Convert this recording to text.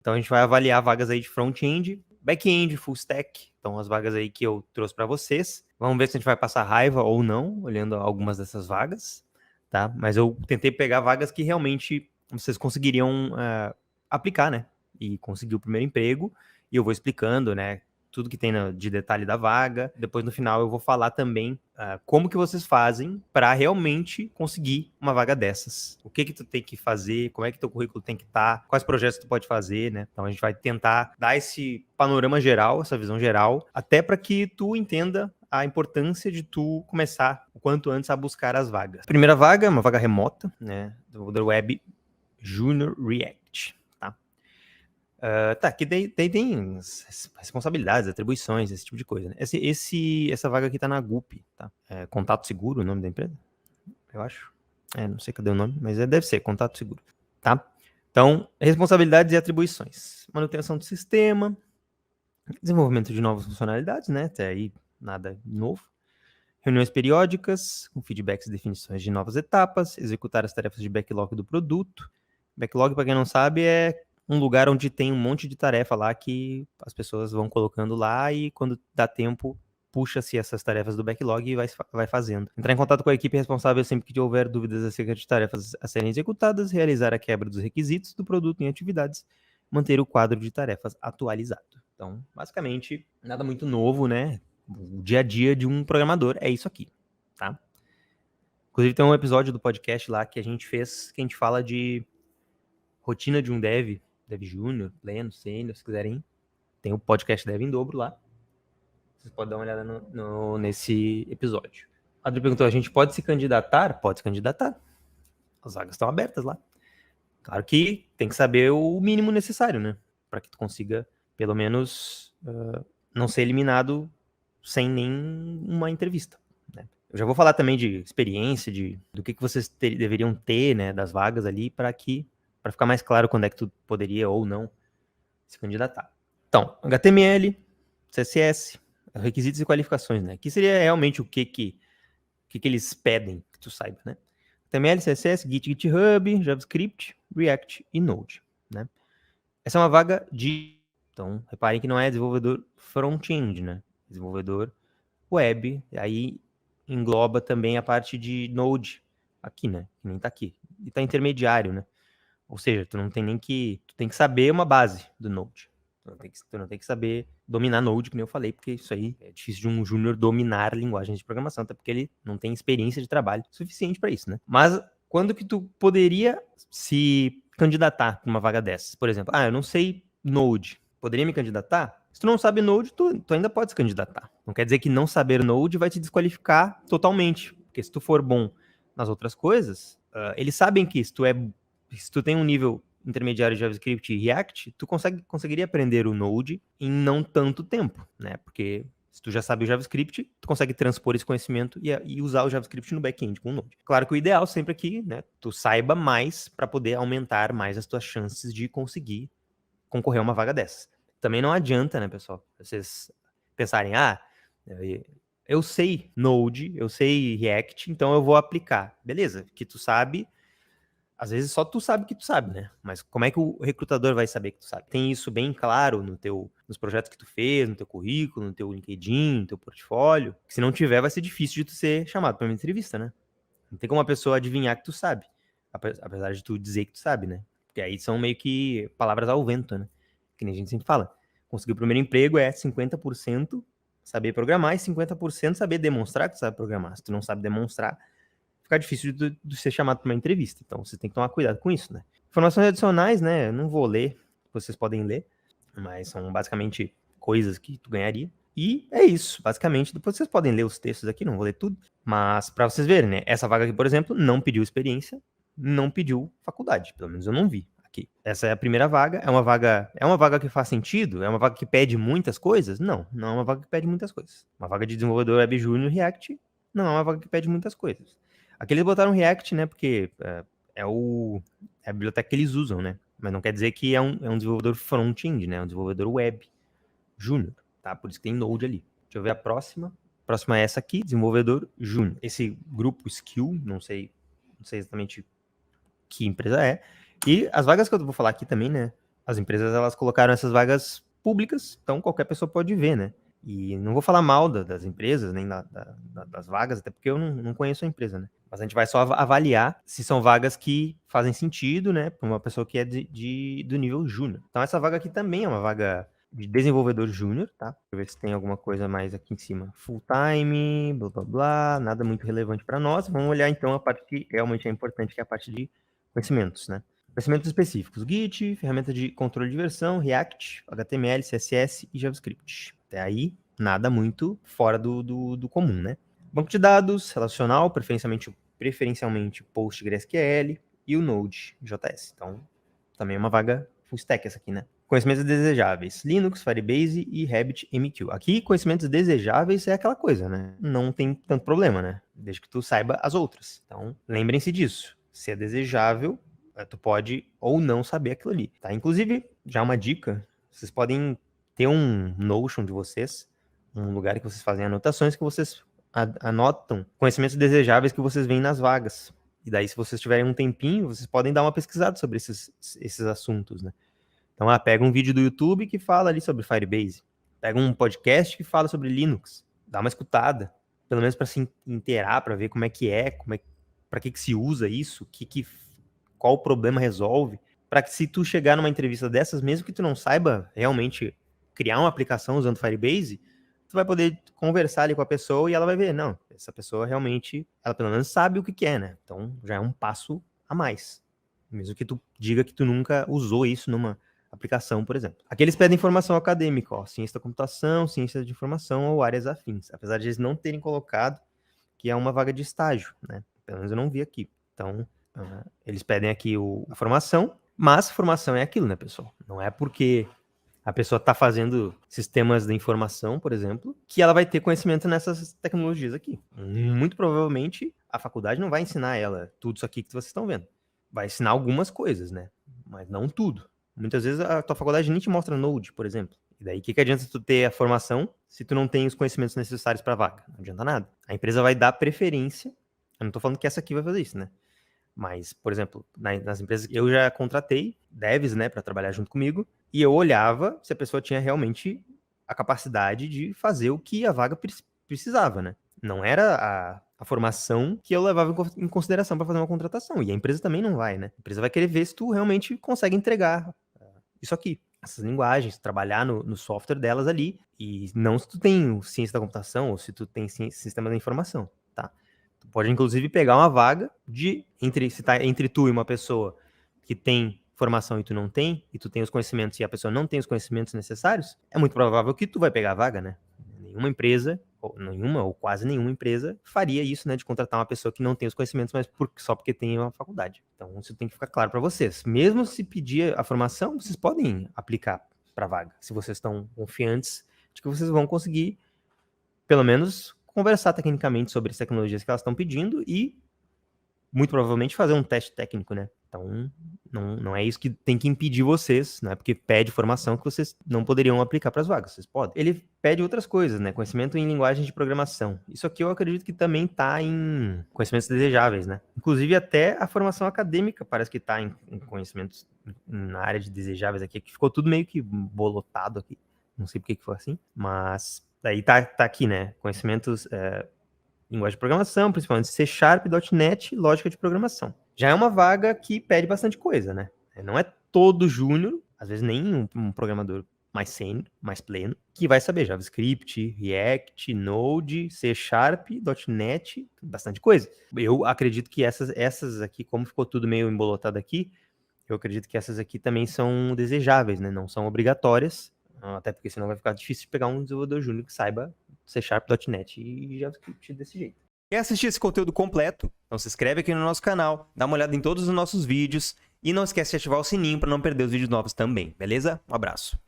Então a gente vai avaliar vagas aí de front-end, back-end, full stack. Então as vagas aí que eu trouxe para vocês. Vamos ver se a gente vai passar raiva ou não, olhando algumas dessas vagas, tá? Mas eu tentei pegar vagas que realmente vocês conseguiriam aplicar, né? E conseguir o primeiro emprego. E eu vou explicando, né? Tudo que tem de detalhe da vaga. Depois, no final, eu vou falar também como que vocês fazem para realmente conseguir uma vaga dessas. O que tu tem que fazer, como é que teu currículo tem que estar, quais projetos tu pode fazer, né? Então, a gente vai tentar dar esse panorama geral, essa visão geral, até para que tu entenda a importância de tu começar o quanto antes a buscar as vagas. A primeira vaga é uma vaga remota, né? Desenvolvedor Web Junior React. Aqui tem responsabilidades, atribuições, esse tipo de coisa, né? Essa vaga aqui tá na GUP, tá? É Contato Seguro, o nome da empresa? Eu acho. Não sei cadê o nome, mas deve ser Contato Seguro, tá? Então, responsabilidades e atribuições. Manutenção do sistema, desenvolvimento de novas funcionalidades, né? Até aí, nada novo. Reuniões periódicas, com feedbacks e definições de novas etapas, executar as tarefas de backlog do produto. Backlog, para quem não sabe, é um lugar onde tem um monte de tarefa lá que as pessoas vão colocando lá e quando dá tempo, puxa-se essas tarefas do backlog e vai fazendo. Entrar em contato com a equipe responsável sempre que houver dúvidas acerca de tarefas a serem executadas, realizar a quebra dos requisitos do produto em atividades, manter o quadro de tarefas atualizado. Então, basicamente, nada muito novo, né? O dia a dia de um programador é isso aqui, tá? Inclusive tem um episódio do podcast lá que a gente fez, que a gente fala de rotina de um dev júnior, pleno, sênior, se quiserem. Tem o podcast Dev em Dobro lá. Vocês podem dar uma olhada nesse episódio. A Adri perguntou, a gente pode se candidatar? Pode se candidatar. As vagas estão abertas lá. Claro que tem que saber o mínimo necessário, né? Para que tu consiga, pelo menos, não ser eliminado sem nenhuma entrevista, né? Eu já vou falar também de experiência, do que vocês deveriam ter, né, das vagas ali, para ficar mais claro quando é que tu poderia ou não se candidatar. Então, HTML, CSS, requisitos e qualificações, né? Que seria realmente o que eles pedem que tu saiba, né? HTML, CSS, Git, GitHub, JavaScript, React e Node, né? Essa é uma vaga de... Então, reparem que não é desenvolvedor front-end, né? Desenvolvedor web, aí engloba também a parte de Node aqui, né? Que nem tá aqui. E tá intermediário, né? Ou seja, tu tem que saber uma base do Node. Tu não tem que saber dominar Node, como eu falei, porque isso aí é difícil de um júnior dominar linguagens de programação, até porque ele não tem experiência de trabalho suficiente para isso, né? Mas quando que tu poderia se candidatar para uma vaga dessas? Por exemplo, eu não sei Node, poderia me candidatar? Se tu não sabe Node, tu ainda pode se candidatar. Não quer dizer que não saber Node vai te desqualificar totalmente, porque se tu for bom nas outras coisas, eles sabem que se tu tem um nível intermediário de JavaScript e React, tu conseguiria aprender o Node em não tanto tempo, né? Porque se tu já sabe o JavaScript, tu consegue transpor esse conhecimento e usar o JavaScript no back-end com o Node. Claro que o ideal sempre é que, né, tu saiba mais para poder aumentar mais as tuas chances de conseguir concorrer a uma vaga dessas. Também não adianta, né, pessoal, vocês pensarem, eu sei Node, eu sei React, então eu vou aplicar. Beleza, que tu sabe... Às vezes só tu sabe que tu sabe, né? Mas como é que o recrutador vai saber que tu sabe? Tem isso bem claro nos projetos que tu fez, no teu currículo, no teu LinkedIn, no teu portfólio. Que se não tiver, vai ser difícil de tu ser chamado para uma entrevista, né? Não tem como a pessoa adivinhar que tu sabe. Apesar de tu dizer que tu sabe, né? Porque aí são meio que palavras ao vento, né? Que nem a gente sempre fala. Conseguir o primeiro emprego é 50% saber programar e 50% saber demonstrar que tu sabe programar. Se tu não sabe demonstrar, fica difícil de ser chamado para uma entrevista. Então, você tem que tomar cuidado com isso, né? Informações adicionais, né? Eu não vou ler, vocês podem ler, mas são basicamente coisas que tu ganharia. E é isso, basicamente. Depois vocês podem ler os textos aqui, não vou ler tudo. Mas para vocês verem, né? Essa vaga aqui, por exemplo, não pediu experiência, não pediu faculdade. Pelo menos eu não vi aqui. Essa é a primeira vaga. É uma vaga que faz sentido? É uma vaga que pede muitas coisas? Não é uma vaga que pede muitas coisas. Uma vaga de desenvolvedor Web Junior React não é uma vaga que pede muitas coisas. Aqui eles botaram React, né? Porque é a biblioteca que eles usam, né? Mas não quer dizer que é um desenvolvedor front-end, né? É um desenvolvedor web júnior, tá? Por isso que tem Node ali. Deixa eu ver a próxima. A próxima é essa aqui, desenvolvedor júnior. Esse grupo Skill, não sei exatamente que empresa é. E as vagas que eu vou falar aqui também, né? as empresas elas colocaram essas vagas públicas, então qualquer pessoa pode ver, né? E não vou falar mal das empresas, nem das vagas, até porque eu não conheço a empresa, né? Mas a gente vai só avaliar se são vagas que fazem sentido, né? Para uma pessoa que é do nível júnior. Então essa vaga aqui também é uma vaga de desenvolvedor júnior, tá? Deixa eu ver se tem alguma coisa mais aqui em cima. Full time, blá blá blá, nada muito relevante para nós. Vamos olhar então a parte que realmente é importante, que é a parte de conhecimentos, né? Conhecimentos específicos: Git, ferramenta de controle de versão, React, HTML, CSS e JavaScript. Até aí, nada muito fora do comum, né? Banco de dados, relacional, preferencialmente PostgreSQL e o Node.js. Então, também é uma vaga full stack essa aqui, né? Conhecimentos desejáveis: Linux, Firebase e RabbitMQ. Aqui, conhecimentos desejáveis é aquela coisa, né? Não tem tanto problema, né? Desde que tu saiba as outras. Então, lembrem-se disso. Se é desejável, tu pode ou não saber aquilo ali, tá? Inclusive, já uma dica, vocês podem ter um Notion de vocês, um lugar que vocês fazem anotações, que vocês anotam conhecimentos desejáveis que vocês veem nas vagas. E daí, se vocês tiverem um tempinho, vocês podem dar uma pesquisada sobre esses assuntos, né? Então, pega um vídeo do YouTube que fala ali sobre Firebase. Pega um podcast que fala sobre Linux. Dá uma escutada. Pelo menos para se inteirar, para ver como é, para que se usa isso, qual o problema resolve. Para que se tu chegar numa entrevista dessas, mesmo que tu não saiba realmente criar uma aplicação usando Firebase, tu vai poder conversar ali com a pessoa e ela vai ver, não, essa pessoa realmente, ela pelo menos sabe o que é, né? Então, já é um passo a mais. Mesmo que tu diga que tu nunca usou isso numa aplicação, por exemplo. Aqui eles pedem informação acadêmica, ó, ciência da computação, ciência de informação ou áreas afins. Apesar de eles não terem colocado que é uma vaga de estágio, né? Pelo menos eu não vi aqui. Então, eles pedem aqui a formação, mas formação é aquilo, né, pessoal? Não é porque a pessoa está fazendo sistemas de informação, por exemplo, que ela vai ter conhecimento nessas tecnologias aqui. Muito provavelmente, a faculdade não vai ensinar ela tudo isso aqui que vocês estão vendo. Vai ensinar algumas coisas, né? Mas não tudo. Muitas vezes a tua faculdade nem te mostra Node, por exemplo. E daí, o que adianta tu ter a formação se tu não tem os conhecimentos necessários para a vaga? Não adianta nada. A empresa vai dar preferência. Eu não estou falando que essa aqui vai fazer isso, né? Mas, por exemplo, nas empresas que eu já contratei devs, né, para trabalhar junto comigo, e eu olhava se a pessoa tinha realmente a capacidade de fazer o que a vaga precisava, né? Não era a formação que eu levava em consideração para fazer uma contratação. E a empresa também não vai, né? A empresa vai querer ver se tu realmente consegue entregar isso aqui, essas linguagens, trabalhar no software delas ali, e não se tu tem ciência da computação ou se tu tem sistema da informação, tá? Tu pode, inclusive, pegar uma vaga se tá entre tu e uma pessoa que tem formação e tu não tem, e tu tem os conhecimentos e a pessoa não tem os conhecimentos necessários, é muito provável que tu vai pegar a vaga, né? Nenhuma empresa, ou quase nenhuma empresa, faria isso, né? De contratar uma pessoa que não tem os conhecimentos, mas só porque tem uma faculdade. Então, isso tem que ficar claro para vocês. Mesmo se pedir a formação, vocês podem aplicar para a vaga, se vocês estão confiantes de que vocês vão conseguir, pelo menos, conversar tecnicamente sobre as tecnologias que elas estão pedindo e, muito provavelmente, fazer um teste técnico, né? Então, não é isso que tem que impedir vocês, né? Porque pede formação que vocês não poderiam aplicar para as vagas, vocês podem. Ele pede outras coisas, né? Conhecimento em linguagem de programação. Isso aqui eu acredito que também está em conhecimentos desejáveis, né? Inclusive, até a formação acadêmica parece que está em conhecimentos na área de desejáveis aqui, que ficou tudo meio que bolotado aqui. Não sei por que foi assim, mas daí tá aqui, né? Conhecimentos, linguagem de programação, principalmente C#, .NET e lógica de programação. Já é uma vaga que pede bastante coisa, né? Não é todo júnior, às vezes nem um programador mais sênior, mais pleno, que vai saber JavaScript, React, Node, C#, .NET, bastante coisa. Eu acredito que essas aqui, como ficou tudo meio embolotado aqui, eu acredito que essas aqui também são desejáveis, né? Não são obrigatórias, até porque senão vai ficar difícil de pegar um desenvolvedor júnior que saiba C#, .NET e JavaScript desse jeito. Quer assistir esse conteúdo completo? Então se inscreve aqui no nosso canal, dá uma olhada em todos os nossos vídeos e não esquece de ativar o sininho para não perder os vídeos novos também, beleza? Um abraço.